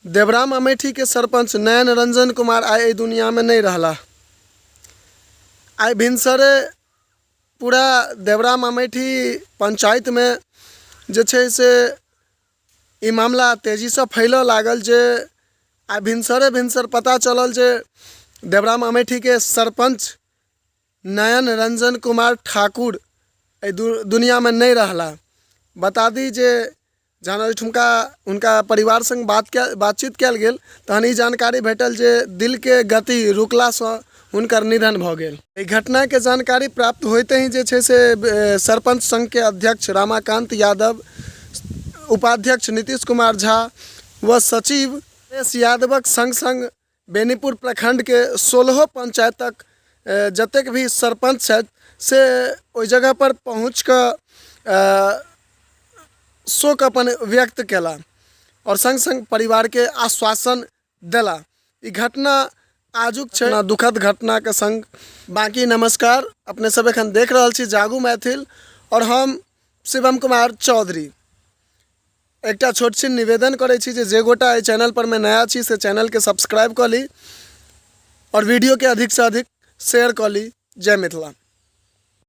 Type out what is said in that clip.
देवराम अमेठी के सरपंच नयन रंजन कुमार आए एहि दुनिया में नहीं रहला। आइ भिनसरे पूरा देवराम अमेठी पंचायत में जे छै से ई मामला तेजी से फैलऽ लागल जे आइ भिनसर पता चलल जे देवराम अमेठी के सरपंच नयन रंजन कुमार ठाकुर एहि दुनिया में नहीं रहला। बता दी जे जहन ओहिठुमका उनका परिवार संग बातचीत कयल गेल तहन ई जानकारी भेटल जे दिल के गति रुकला से हुनकर निधन भऽ गेल। एहि घटना के जानकारी प्राप्त होते ही जे छै से सरपंच संघ के अध्यक्ष रामाकांत यादव, उपाध्यक्ष नीतीश कुमार झा व सचिव एस यादवक संग संग बेनीपुर प्रखंड के 16 पंचायतक जतेक भी सरपंच छथि से ओहि जगह पर पहुँच कऽ शोक अपन व्यक्त केला और संग संग परिवार के आश्वासन देला। ई घटना आजुक छै दुखद घटना के संग। बाकी नमस्कार, अपने सब एखन देख रहल छी जागू मैथिल और हम शिवम कुमार चौधरी। एकटा छोट छिन निवेदन करै छी जे गोटा एहि चैनल पर मैं नया छी से चैनल के सब्सक्राइब कऽ ली और वीडियो के अधिक से अधिक शेयर कऽ ली। जय मिथिला।